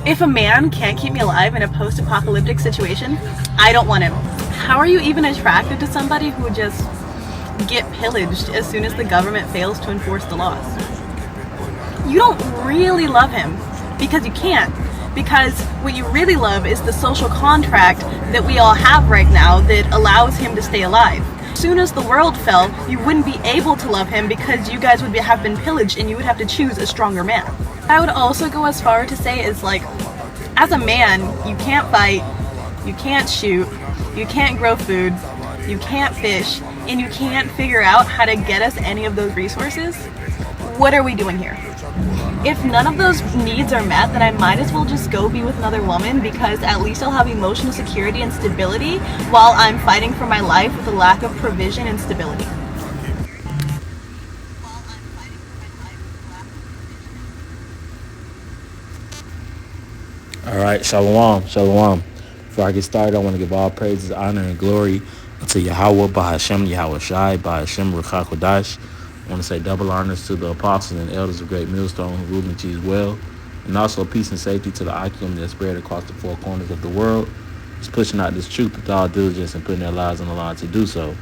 If a man can't keep me alive in a post-apocalyptic situation, I don't want him. How are you even attracted to somebody who would just get pillaged as soon as the government fails to enforce the laws? You don't really love him because you can't. Because what you really love is the social contract that we all have right now that allows him to stay alive. As soon as the world fell, you wouldn't be able to love him because you guys would have been pillaged and you would have to choose a stronger man. I would also go as far to say is like, as a man, you can't fight, you can't shoot, you can't grow food, you can't fish, and you can't figure out how to get us any of those resources. What are we doing here? If none of those needs are met, then I might as well just go be with another woman because at least I'll have emotional security and stability while I'm fighting for my life with a lack of provision and stability. All right, shalom, shalom. Before I get started, I want to give all praises, honor, and glory unto Yahweh, Bahashem, Yahweh Shai, Bahashem, Ruach HaKodesh. I want to say double honors to the apostles and elders of Great Millstone who rule and teach well. And also peace and safety to the Akim that spread across the four corners of the world. Just pushing out this truth with all diligence and putting their lives on the line to do so.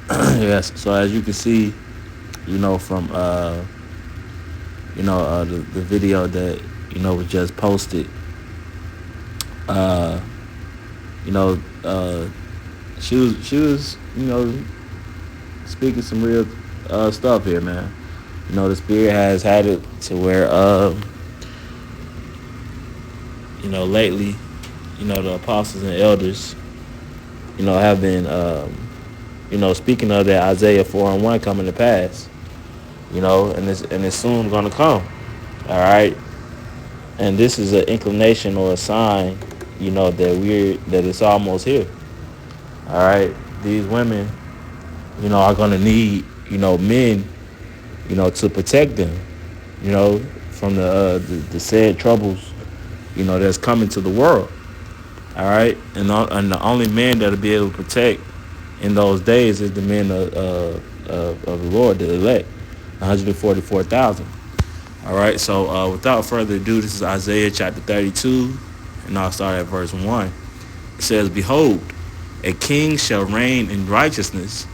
Yes, so as you can see, from, the video that, was just posted, she was, speaking some real stuff here, man. The Spirit has had it to where, lately, the apostles and elders, have been, speaking of that Isaiah 4:1 coming to pass, and it's soon going to come. All right. And this is an inclination or a sign, that it's almost here. All right. These women, are going to need, men, to protect them, from the said troubles, that's coming to the world. All right. And the only man that'll be able to protect in those days is the men of the Lord, the elect, 144,000. All right. So without further ado, this is Isaiah chapter 32, and I'll start at verse 1. It says, "Behold, a king shall reign in righteousness,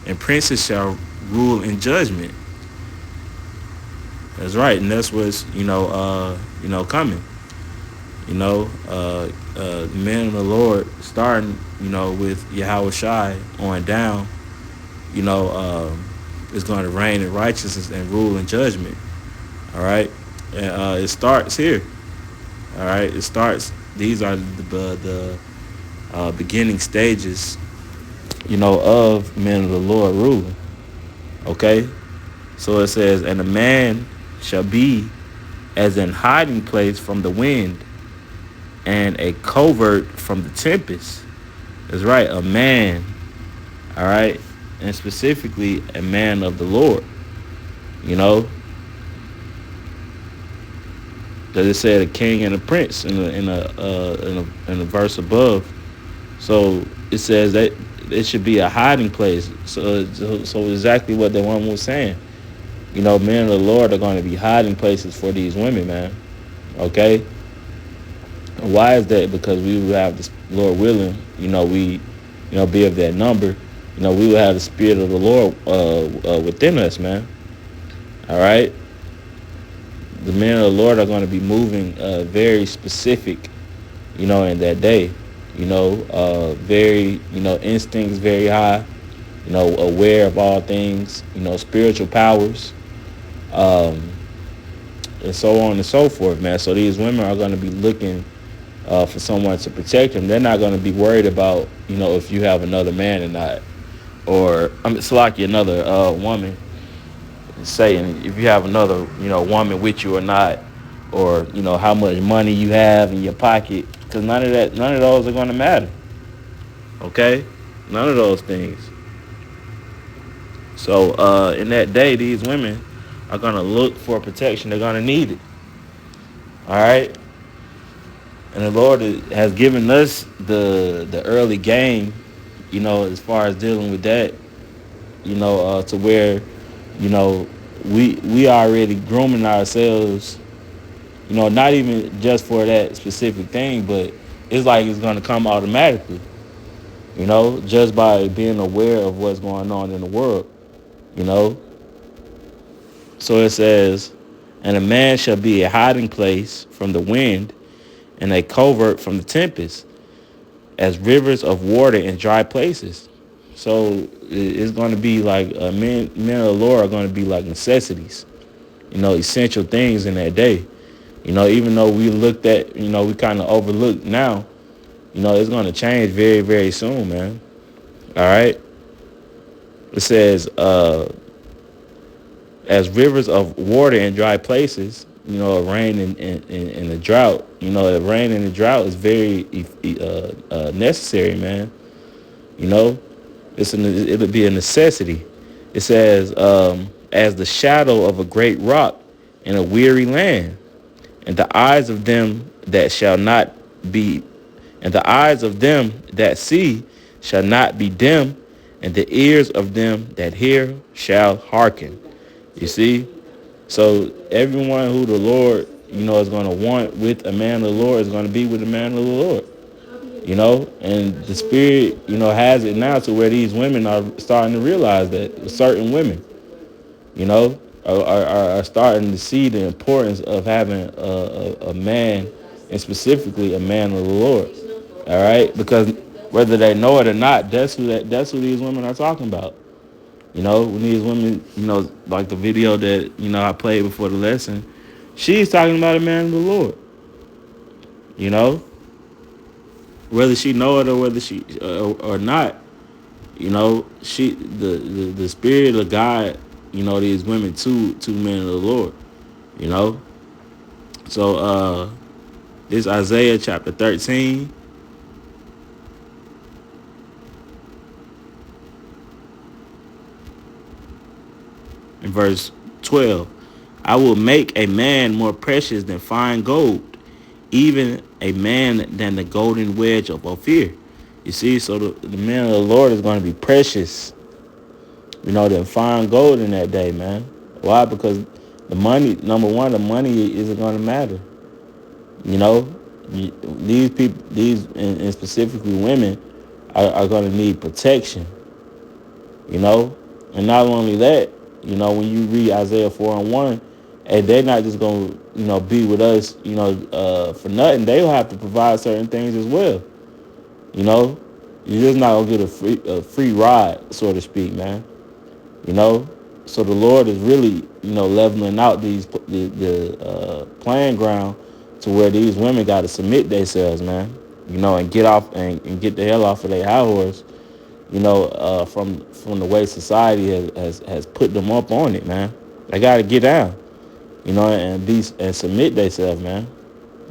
and princes shall rule in judgment." That's right, and that's what's coming. The men of the Lord, starting with Yahweh Shai on down, is going to reign in righteousness and rule in judgment. All right, and it starts here. All right, it starts. These are the beginning stages, of men of the Lord ruling. Okay, so it says, "And a man shall be as an hiding place from the wind, and a covert from the tempest." That's right, a man. All right, and specifically a man of the Lord. That it said a king and a prince in a verse above. So it says that it should be a hiding place. So exactly what the one was saying. Men of the Lord are going to be hiding places for these women, man. Okay. And why is that? Because we will have the Lord willing. We be of that number. We will have the Spirit of the Lord within us, man. All right. The men of the Lord are going to be moving very specific, in that day. Very, instincts very high, aware of all things, spiritual powers, and so on and so forth, man. So these women are going to be looking for someone to protect them. They're not going to be worried about, if you have another man or not, or it's like another woman. Saying if you have another, woman with you or not, or how much money you have in your pocket, because none of those are going to matter. Okay, none of those things. So in that day, these women are going to look for protection. They're going to need it. All right, and the Lord has given us the early game, as far as dealing with that, to where we already grooming ourselves, You know, not even just for that specific thing, but it's like it's gonna come automatically. You know, just by being aware of what's going on in the world. You know, so it says, and a man shall be a hiding place from the wind, and a covert from the tempest, as rivers of water in dry places. So it's going to be like men of the Lord are going to be like necessities, you know, essential things in that day. You know, even though we looked at, you know, we kind of overlooked now, you know, it's going to change very, very soon, man. All right. It says, as rivers of water in dry places, you know, a rain in a drought, you know, a rain in a drought is very necessary, man. You know, it'll be a necessity. It says, as the shadow of a great rock in a weary land, and the eyes of them that shall not be, and the eyes of them that see shall not be dim, and the ears of them that hear shall hearken. You see? So everyone who the Lord, you know, is going to want with a man of the Lord is going to be with a man of the Lord. You know, and the Spirit, you know, has it now to where these women are starting to realize that certain women, you know, are starting to see the importance of having a man, and specifically a man of the Lord. All right, because whether they know it or not, that's who these women are talking about. You know, when these women, you know, like the video that, you know, I played before the lesson, she's talking about a man of the Lord. You know, whether she know it or whether she or not, you know, the Spirit of God, you know, these women two men of the Lord. You know, so this Isaiah chapter 13. In verse 12, I will make a man more precious than fine gold, even a man than the golden wedge of Ophir. You see, so the man of the Lord is going to be precious, you know, than fine gold in that day, man. Why? Because the money, number one, the money isn't going to matter. You know, these people, and specifically women, are going to need protection. You know, and not only that, you know, when you read Isaiah 4:1, and they're not just going to, you know, be with us, you know, for nothing. They'll have to provide certain things as well. You know, you're just not going to get a free ride, so to speak, man. You know, so the Lord is really, you know, leveling out the playing ground to where these women got to submit themselves, man. You know, and get off and get the hell off of their high horse. You know, from the way society has put them up on it, man. They got to get down, you know, and submit themselves, man.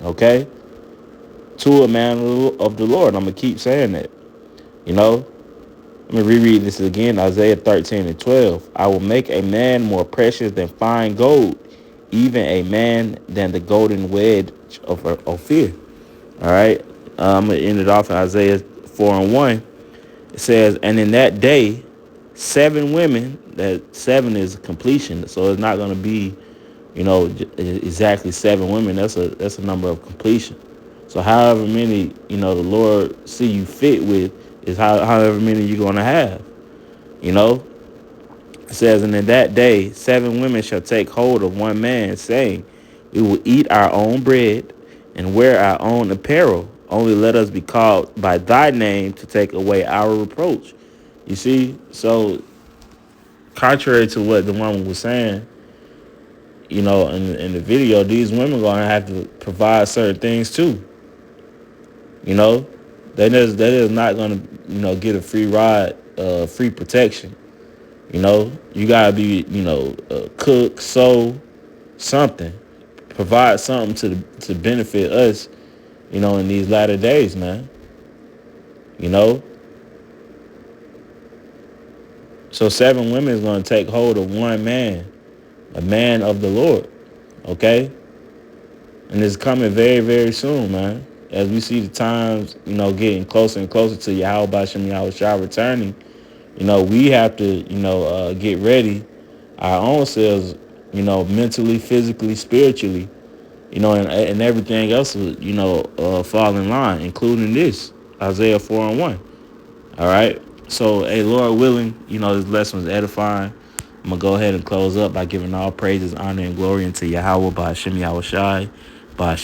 Okay, to a man of the Lord. I'm gonna keep saying that. You know, let me reread this again. Isaiah 13:12. I will make a man more precious than fine gold, even a man than the golden wedge of Ophir. All right, I'm gonna end it off in Isaiah 4:1. It says, and in that day, 7 women, that 7 is completion. So it's not going to be, you know, exactly 7 women. That's a number of completion. So however many, you know, the Lord see you fit with is however many you're going to have. You know, it says, and in that day, 7 women shall take hold of one man, saying, we will eat our own bread and wear our own apparel. Only let us be called by thy name to take away our reproach. You see, so contrary to what the woman was saying, you know, in the video, these women are going to have to provide certain things too. You know, that is not going to, you know, get a free ride, free protection. You know, you got to be, you know, cook, sew, something. Provide something to benefit us, you know, in these latter days, man. You know? So 7 women is going to take hold of one man, a man of the Lord. Okay? And it's coming very, very soon, man. As we see the times, you know, getting closer and closer to Yahweh Bashem Yahushua returning, you know, we have to, you know, get ready our own selves, you know, mentally, physically, spiritually, You know, and everything else would, fall in line, including this, Isaiah 4:1. All right. So, hey, Lord willing, this lesson was edifying. I'm going to go ahead and close up by giving all praises, honor, and glory unto Yahweh, by Hashem Yahushai, by